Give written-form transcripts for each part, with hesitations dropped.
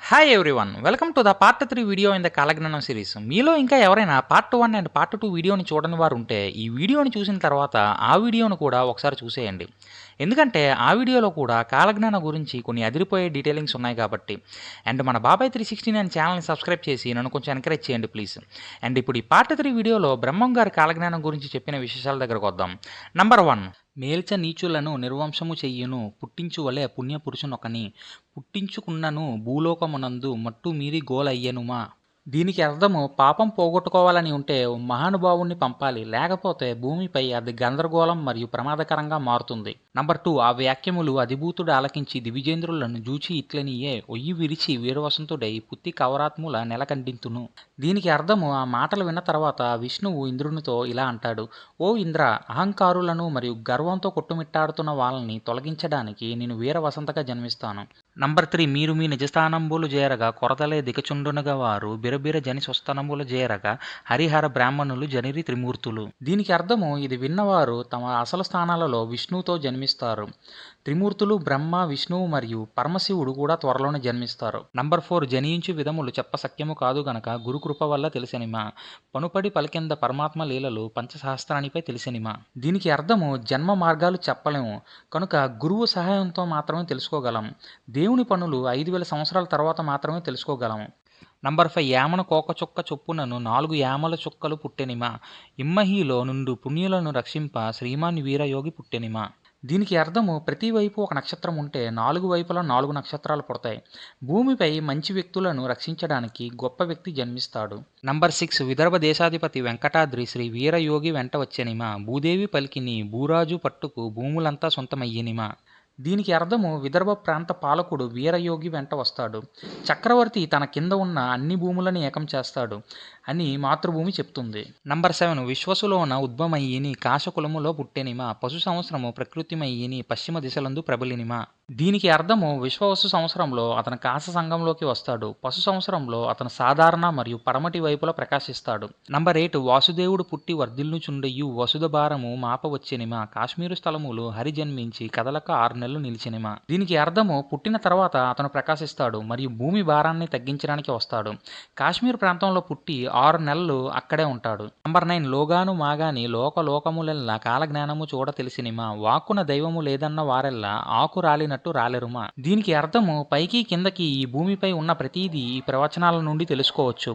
Hi everyone, welcome to the part 3 video in the Kalagnanam series. మీలో ఇంకా ఎవరైనా part 1 and part 2 వీడియోని చూడని వారు ఉంటే ఈ వీడియోని చూసిన తర్వాత ఆ వీడియోను కూడా ఒకసారి చూసేయండి. ఎందుకంటే ఆ వీడియోలో కూడా కాలజ్ఞానం గురించి కొన్ని అదిరిపోయే డీటెయిలింగ్స్ ఉన్నాయి కాబట్టి. అండ్ మన బాబాయ్ 369 ఛానల్ని సబ్స్క్రైబ్ చేసి నన్ను కొంచెం ఎంకరేజ్ చేయండి ప్లీజ్. అండ్ ఇప్పుడు ఈ పార్ట్ 3 వీడియోలో బ్రహ్మం గారి కాలజ్ఞానం గురించి చెప్పిన విశేషాల దగ్గరకు వద్దాం. నంబర్ 1, మేల్చ నీచులను నిర్వంశము చెయ్యును పుట్టించువలే పుణ్యపురుషునొకని పుట్టించుకున్నను భూలోకమునందు మట్టు మీరి గోలయ్యనుమా. దీనికి అర్థము పాపం పోగొట్టుకోవాలని ఉంటే మహానుభావుణ్ణి పంపాలి, లేకపోతే భూమిపై అది గందరగోళం మరియు ప్రమాదకరంగా మారుతుంది. నంబర్ 2, ఆ వాక్యములు అధిభూతుడు ఆలకించి దివిజేంద్రులను జూచి ఇట్లనియే ఒయ్యి విరిచి వీరవసంతుడై పుత్తి కవరాత్ముల నెలకండింతును. దీనికి అర్థము ఆ మాటలు విన్న తర్వాత విష్ణువు ఇంద్రునితో ఇలా అంటాడు: ఓ ఇంద్ర, అహంకారులను మరియు గర్వంతో కొట్టుమిట్టాడుతున్న వాళ్ళని తొలగించడానికి నేను వీరవసంతగా జన్మిస్తాను. నంబర్ 3, మీరు మీ నిజస్థానంబులు చేరగా కొరతలే దికచుండునగా వారు బిరబిర జని స్వస్థనములు చేరగా హరిహర బ్రాహ్మణులు జనిరి త్రిమూర్తులు. దీనికి అర్థము ఇది విన్నవారు తమ అసలు స్థానాలలో విష్ణువుతో జన్మిస్తారు. త్రిమూర్తులు బ్రహ్మ, విష్ణువు మరియు పరమశివుడు కూడా త్వరలోనే జన్మిస్తారు. నంబర్ 4, జనించు విధములు చెప్ప సఖ్యము కాదు గనక గురుకృప వల్ల తెలిసెనిమా. పనుపడి పలికింద పరమాత్మ లీలలు పంచసహస్రానిపై తెలిసెనిమా. దీనికి అర్థము జన్మ మార్గాలు చెప్పలేము కనుక గురువు సహాయంతో మాత్రమే తెలుసుకోగలం. దేవుని పనులు 5000 సంవత్సరాల తర్వాత మాత్రమే తెలుసుకోగలము. నంబర్ 5, యామన కోకచుక్క చొప్పునను 4 యామల చుక్కలు పుట్టెనిమా. ఇమ్మహీలో నుండు పుణ్యులను రక్షింప శ్రీమాన్ వీరయోగి పుట్టెనిమా. దీనికి అర్థము ప్రతి వైపు ఒక నక్షత్రం ఉంటే 4 వైపులా 4 నక్షత్రాలు పుడతాయి. భూమిపై మంచి వ్యక్తులను రక్షించడానికి గొప్ప వ్యక్తి జన్మిస్తాడు. నంబర్ 6, విదర్భ దేశాధిపతి వెంకటాద్రి శ్రీ వీరయోగి వెంట వచ్చెనిమా. భూదేవి పలికిని భూరాజు పట్టుకు భూములంతా సొంతమయ్యనిమా. దీనికి అర్థము విదర్భ ప్రాంత పాలకుడు వీరయోగి వెంట వస్తాడు. చక్రవర్తి తన కింద ఉన్న అన్ని భూములని ఏకం చేస్తాడు అని మాతృభూమి చెప్తుంది. నంబర్ 7, విశ్వసులోన ఉద్భమయ్యిని కాశకులములో పుట్టెనిమా. పశు సంవత్సరము ప్రకృతిమయ్యిని పశ్చిమ దిశలందు ప్రబలినిమా. దీనికి అర్థము విశ్వవసు సంవత్సరంలో అతను కాశ సంఘంలోకి వస్తాడు. పశు సంవత్సరంలో అతను సాధారణ మరియు పడమటి వైపులో ప్రకాశిస్తాడు. నంబర్ 8, వాసుదేవుడు పుట్టి వర్ధిల్లుచుండయు వసుధ భారము మాప వచ్చెనిమా. కాశ్మీరు స్థలములు హరి జన్మించి కదలక 6 నెలలు నిలిచినిమా. దీనికి అర్థము పుట్టిన తర్వాత అతను ప్రకాశిస్తాడు మరియు భూమి భారాన్ని తగ్గించడానికి వస్తాడు. కాశ్మీర్ ప్రాంతంలో పుట్టి 6 నెలలు అక్కడే ఉంటాడు. నంబర్ 9, లోగాను మాగాని లోకములెల్లా కాలజ్ఞానము చూడ తెలిసినిమా. వాక్కున దైవము లేదన్న వారెల్లా ఆకు రాలినట్టు రాలెరుమా. దీనికి అర్థము పైకి కిందకి ఈ భూమిపై ఉన్న ప్రతీదీ ఈ ప్రవచనాల నుండి తెలుసుకోవచ్చు.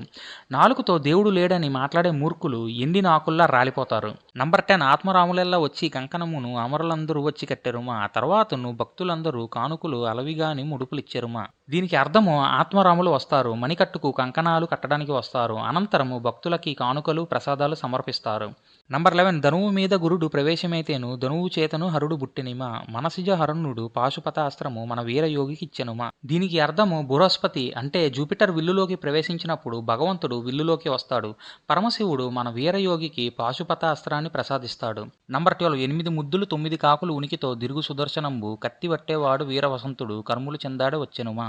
నాలుగుతో దేవుడు లేడని మాట్లాడే మూర్ఖులు ఎండిన ఆకుల్లా రాలిపోతారు. నంబర్ 10, ఆత్మరాములెల్లా వచ్చి కంకణమును అమరులందరూ వచ్చి కట్టెరుమా. ఆ తర్వాతను భక్తులందరూ కానుకలు అలవిగాని ముడుపులిచ్చెరుమా. దీనికి అర్థము ఆత్మరాములు వస్తారు, మణికట్టుకు కంకణాలు కట్టడానికి వస్తారు, అనంతరము భక్తులకి కానుకలు ప్రసాదాలు సమర్పిస్తారు. నంబర్ 11, ధనువు మీద గురుడు ప్రవేశమైతేను ధనువు చేతను హరుడు బుట్టెనిమా. మనసిజ హరణుడు పాశుపత అస్త్రము మన వీరయోగికి ఇచ్చెనుమా. దీనికి అర్థము బృహస్పతి అంటే జూపిటర్ విల్లులోకి ప్రవేశించినప్పుడు భగవంతుడు విల్లులోకి వస్తాడు. పరమశివుడు మన వీరయోగికి పాశుపత అస్త్రాన్ని ప్రసాదిస్తాడు. నంబర్ 12, 8 ముద్దులు 9 కాకులు ఉనికితో దిరుగు సుదర్శనంబు కత్తి వట్టేవాడు వీరవసంతుడు కర్ములు చెందాడ వచ్చెనుమా.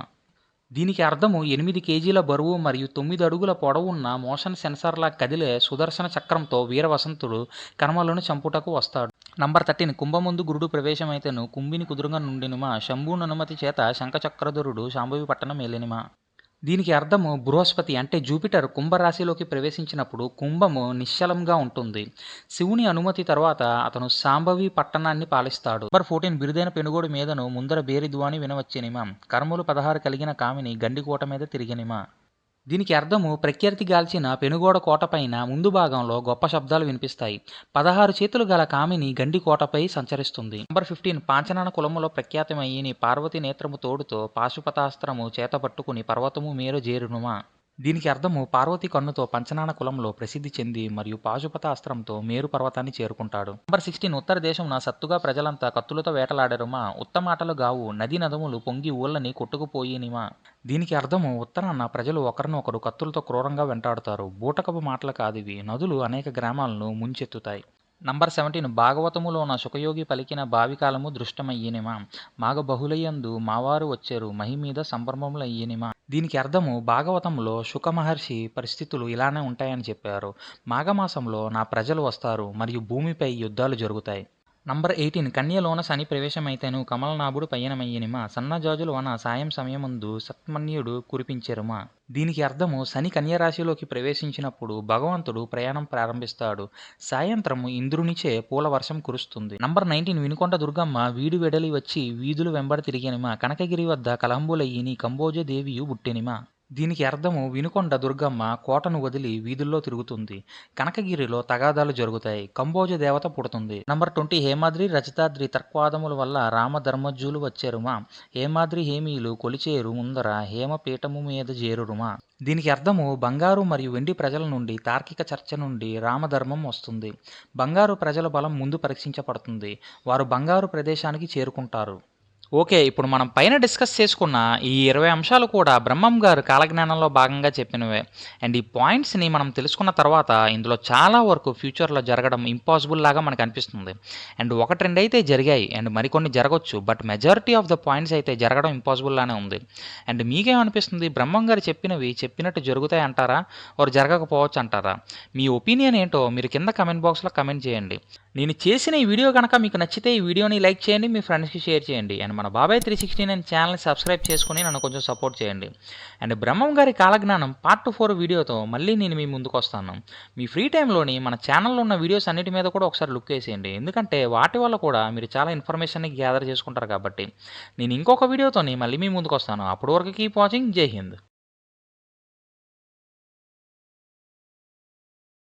దీనికి అర్థము 8 కేజీల బరువు మరియు 9 అడుగుల పొడవున్న మోషన్ సెన్సార్లా కదిలే సుదర్శన చక్రంతో వీరవసంతుడు కర్మలను చంపుటకు వస్తాడు. నంబర్ 13, కుంభముందు గురుడు ప్రవేశమైతేను కుంభిని కుదురుగా నుండినుమా. శంభుని అనుమతి చేత శంఖచక్రధరుడు శాంభవి పట్టణం ఏలినిమా. దీనికి అర్థము బృహస్పతి అంటే జూపిటర్ కుంభరాశిలోకి ప్రవేశించినప్పుడు కుంభము నిశ్చలంగా ఉంటుంది. శివుని అనుమతి తర్వాత అతను శాంభవి పట్టణాన్ని పాలిస్తాడు. నంబర్ 14, బిరుదైన పెనుగోడు మీదను ముందర బేరిద్వాని వినవచ్చెనిమా. కర్ములు 16 కలిగిన కామిని గండికోట మీద తిరిగినిమా. దీనికి అర్థము ప్రఖ్యాతి గాల్చిన పెనుగోడ కోటపైన ముందు భాగంలో గొప్ప శబ్దాలు వినిపిస్తాయి. 16 చేతులు గల కామిని గండి కోటపై సంచరిస్తుంది. నంబర్ 15, పాంచనాన కులములో ప్రఖ్యాతమయ్యిని పార్వతి నేత్రము తోడుతో పాశుపతాస్త్రము చేతపట్టుకుని పర్వతము మేర జేరునుమా. దీనికి అర్థము పార్వతి కన్నుతో పంచనాన కులంలో ప్రసిద్ధి చెంది మరియు పాశుపత అస్త్రంతో మేరు పర్వతాన్ని చేరుకుంటాడు. నంబర్ 16, ఉత్తర దేశంన సత్తుగా ప్రజలంతా కత్తులతో వేటలాడరుమా. ఉత్తమాటలు గావు నది నదములు పొంగి ఊళ్ళని కొట్టుకుపోయినిమా. దీనికి అర్థము ఉత్తరాన ప్రజలు ఒకరినొకరు కత్తులతో క్రూరంగా వెంటాడుతారు. బూటకపు మాటలు కాదివి, నదులు అనేక గ్రామాలను ముంచెత్తుతాయి. నంబర్ 17, భాగవతములోన సుఖయోగి పలికిన భావికాలము దృష్టమయ్యినిమా. మాఘ బహుళయందు మావారు వచ్చారు మహిమీద సంభ్రమములయ్యినిమా. దీనికి అర్థము భాగవతంలో శుక మహర్షి పరిస్థితులు ఇలానే ఉంటాయని చెప్పారు. మాఘమాసంలో నా ప్రజలు వస్తారు మరియు భూమిపై యుద్ధాలు జరుగుతాయి. నంబర్ 18 కన్యలోన శని ప్రవేశమైతేను కమలనాభుడు పయనమయ్యనిమా సన్నజాజులు వన సాయం సమయమందు సత్మన్యుడు కురిపించెరుమా. దీనికి అర్థము శని కన్యరాశిలోకి ప్రవేశించినప్పుడు భగవంతుడు ప్రయాణం ప్రారంభిస్తాడు. సాయంత్రము ఇంద్రునిచే పూల వర్షం కురుస్తుంది. నంబర్ 19 వినుకొండ దుర్గమ్మ వీడు వెడలి వచ్చి వీధులు వెంబడి తిరిగెనిమా కనకగిరి వద్ద కలంబులయ్యిని కంబోజ దేవియు బుట్టెనిమా. దీనికి అర్థము వినుకొండ దుర్గమ్మ కోటను వదిలి వీధుల్లో తిరుగుతుంది. కనకగిరిలో తగాదాలు జరుగుతాయి. కంబోజ దేవత పుడుతుంది. నంబర్ 20 హేమాద్రి రజతాద్రి తర్క్వాదముల వల్ల రామధర్మజ్జులు వచ్చేరుమా హేమాద్రి హేమీలు కొలిచేరు ముందర హేమపీఠము మీద చేరురుమా. దీనికి అర్థము బంగారు మరియు వెండి ప్రజల నుండి తార్కిక చర్చ నుండి రామధర్మం వస్తుంది. బంగారు ప్రజల బలం ముందు పరీక్షించబడుతుంది. వారు బంగారు ప్రదేశానికి చేరుకుంటారు. ఓకే. ఇప్పుడు మనం పైన డిస్కస్ చేసుకున్న ఈ 20 అంశాలు కూడా బ్రహ్మం గారు కాలజ్ఞానంలో భాగంగా చెప్పినవే. అండ్ ఈ పాయింట్స్‌ని మనం తెలుసుకున్న తర్వాత ఇందులో చాలా వరకు ఫ్యూచర్‌లో జరగడం ఇంపాసిబుల్ లాగా మనకు అనిపిస్తుంది. అండ్ 1, 2 అయితే జరిగాయి. అండ్ మరికొన్ని జరగొచ్చు. But majority of the points అయితే జరగడం ఇంపాసిబుల్ లానే ఉంది. అండ్ మీకేమనిపిస్తుంది? బ్రహ్మం గారు చెప్పినవి చెప్పినట్టు జరుగుతాయి అంటారా? ఆర్ జరగకపోవచ్చు అంటారా? మీ ఒపీనియన్ ఏంటో మీరు కింద కామెంట్ బాక్స్‌లో కామెంట్ చేయండి. నేను చేసిన ఈ వీడియో గనక మీకు నచ్చితే ఈ వీడియోని లైక్ చేయండి, మీ ఫ్రెండ్స్‌కి షేర్ చేయండి. అండ్ మన బాబాయ్ 369 ఛానల్‌ని సబ్స్క్రైబ్ చేసుకొని నన్ను కొంచెం సపోర్ట్ చేయండి. అండ్ బ్రహ్మం గారి కాలజ్ఞానం పార్ట్ 4 వీడియోతో మళ్ళీ నేను మీ ముందుకొస్తాను. మీ ఫ్రీ టైంలోని మన ఛానల్‌లో ఉన్న వీడియోస్ అన్నిటి మీద కూడా ఒకసారి లుక్ వేసేయండి. ఎందుకంటే వాటి వల్ల కూడా మీరు చాలా ఇన్ఫర్మేషన్‌ని గ్యాదర్ చేసుకుంటారు కాబట్టి. నేను ఇంకొక వీడియోతోని మళ్ళీ మీ ముందుకొస్తాను. అప్పటి వరకు కీప్ వాచింగ్. జై హింద్.